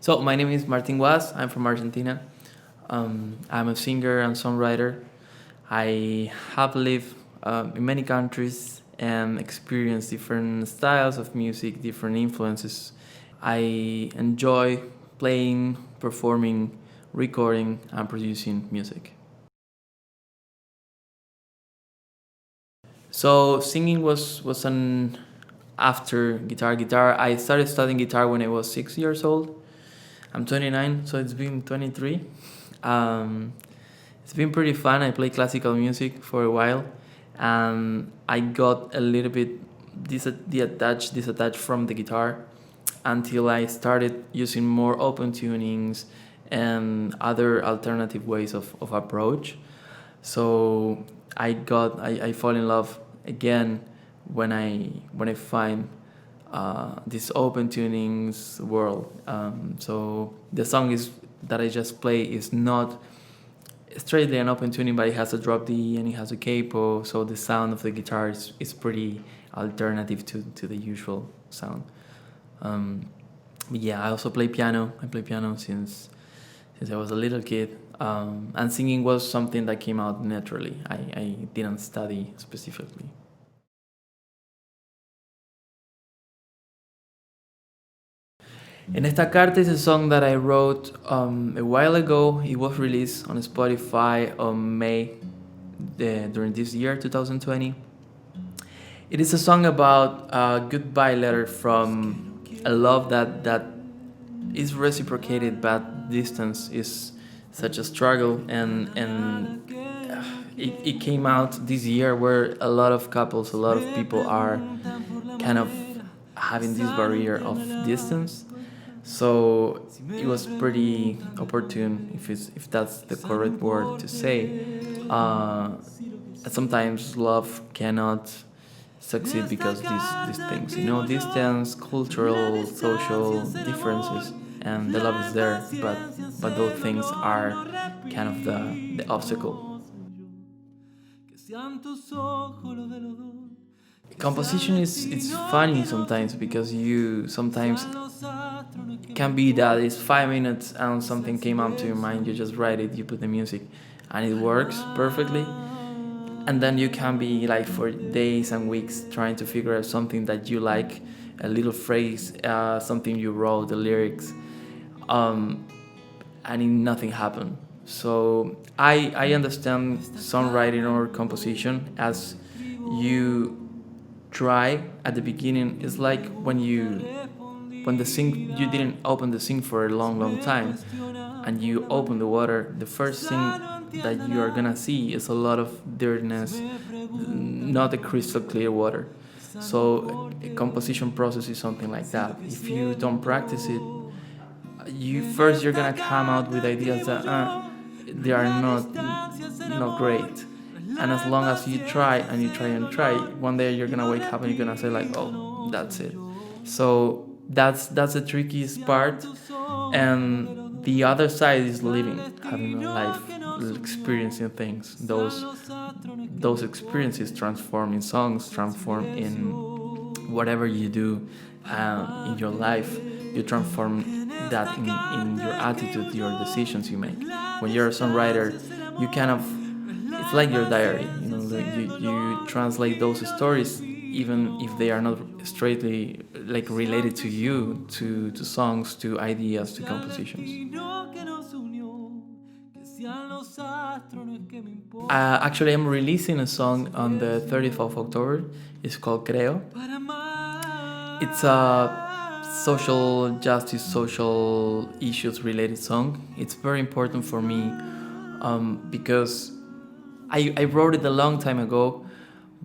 So my name is Martín Guas. I'm from Argentina. I'm a singer and songwriter. I have lived in many countries and experienced different styles of music, different influences. I enjoy playing, performing, recording, and producing music. So singing was an after guitar. I started studying guitar when I was 6 years old. I'm 29, so it's been 23. Um, it's been pretty fun. I play classical music for a while, and I got a little bit disattached from the guitar until I started using more open tunings and other alternative ways of approach. So I fall in love again when I find this open tunings world. So the song is that I just play is not straightly an open tuning, but it has a drop D and it has a capo, so the sound of the guitar is pretty alternative to the usual sound. Um, yeah, I also play piano. I play piano since I was a little kid. And singing was something that came out naturally. I didn't study specifically. En esta carta is a song that I wrote a while ago. It was released on Spotify on May during this year, 2020. It is a song about a goodbye letter from a love that is reciprocated, but distance is such a struggle. And it came out this year where a lot of couples, a lot of people are kind of having this barrier of distance. So it was pretty opportune, if that's the correct word to say. Sometimes love cannot succeed because these things, distance, cultural, social differences, and the love is there, but those things are kind of the obstacle. Composition is it's funny sometimes because you sometimes can be that it's 5 minutes and something came up to your mind, you just write it, you put the music, and it works perfectly. And then you can be like for days and weeks trying to figure out something that you like, a little phrase, something you wrote, the lyrics, and nothing happened. So I understand songwriting or composition as you try at the beginning. It's like when the sink, you didn't open the sink for a long time, and you open the water, the first thing that you are gonna see is a lot of dirtiness, not a crystal clear water. So a composition process is something like that. If you don't practice it, you're gonna come out with ideas that they are not great. And as long as you try and you try and try, one day you're gonna wake up and you're gonna say like, oh, that's it. So that's the trickiest part. And the other side is living, having a life, experiencing things. Those experiences transform in songs, transform in whatever you do in your life. You transform that in your attitude, your decisions you make. When you're a songwriter, you kind of, it's like your diary. Like you translate those stories, even if they are not straightly like related to you, to songs, to ideas, to compositions. Actually, I'm releasing a song on the 30th of October. It's called Creo. It's a social justice, social issues related song. It's very important for me because I wrote it a long time ago,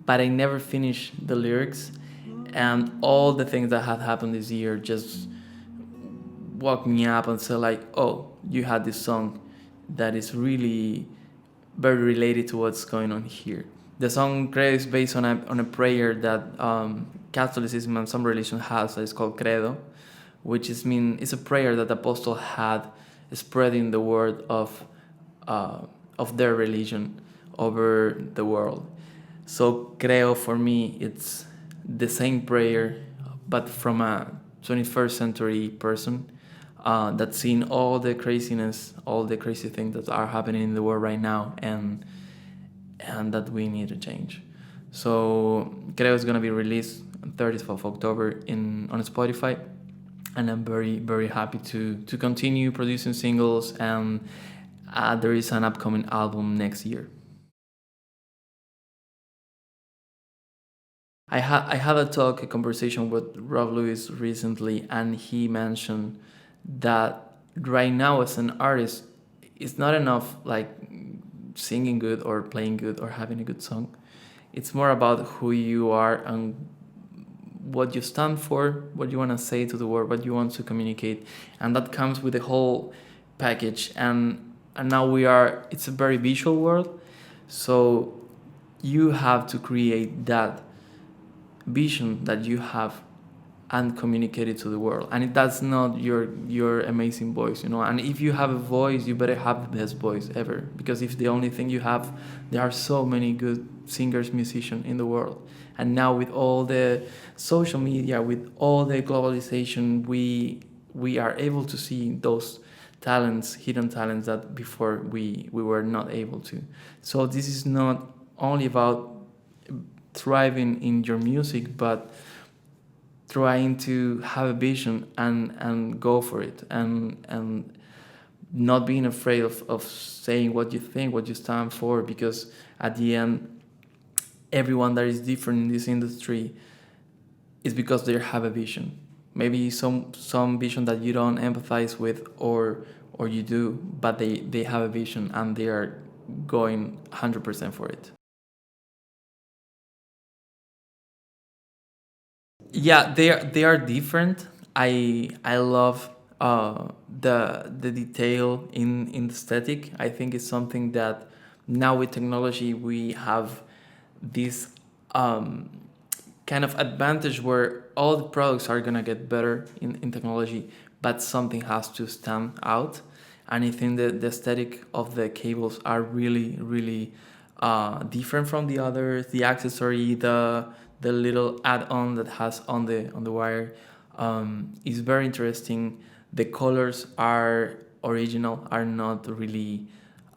but I never finished the lyrics. And all the things that had happened this year just woke me up and said like, oh, you had this song that is really very related to what's going on here. The song Credo is based on a prayer that Catholicism and some religion has. That is called Credo, which it's a prayer that the apostle had, spreading the word of their religion over the world. So Creo for me, it's the same prayer, but from a 21st century person. that's seen all the craziness, all the crazy things that are happening in the world right now, and that we need to change. So Creo is gonna be released on 30th of October on Spotify, and I'm very very happy to continue producing singles, and there is an upcoming album next year. I had a conversation with Rob Lewis recently, and he mentioned that right now as an artist, it's not enough like singing good or playing good or having a good song. It's more about who you are and what you stand for, what you want to say to the world, what you want to communicate, and that comes with the whole package. And now it's a very visual world, so you have to create that vision that you have and communicate it to the world. And that's not your amazing voice, you know. And if you have a voice, you better have the best voice ever, because if the only thing you have, there are so many good singers, musicians in the world. And now with all the social media, with all the globalization, we are able to see those talents, hidden talents that before we were not able to. So this is not only about thriving in your music, but trying to have a vision and go for it, and not being afraid of saying what you think, what you stand for, because at the end, everyone that is different in this industry is because they have a vision. Maybe some vision that you don't empathize with, or you do, but they have a vision and they are going 100% for it. Yeah, they are different. I love the detail in the aesthetic. I think it's something that now with technology we have this um, kind of advantage where all the products are gonna get better in technology, but something has to stand out. And I think that the aesthetic of the cables are really really different from the others. The accessory, the little add-on that has on the wire is very interesting. The colors are original, are not really.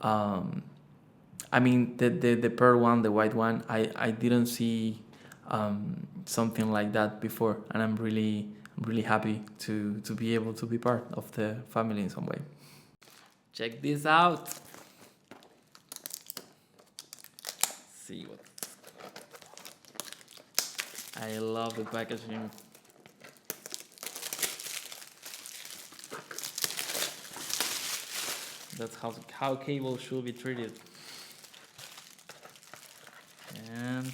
I mean, the pearl one, the white one, I didn't see something like that before, and I'm really happy to be able to be part of the family in some way. Check this out. See what I love the packaging. That's how cable should be treated. And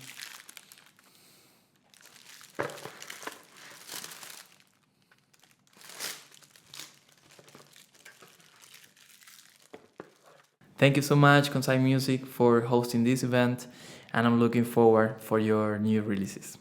thank you so much, Consci Music, for hosting this event, and I'm looking forward for your new releases.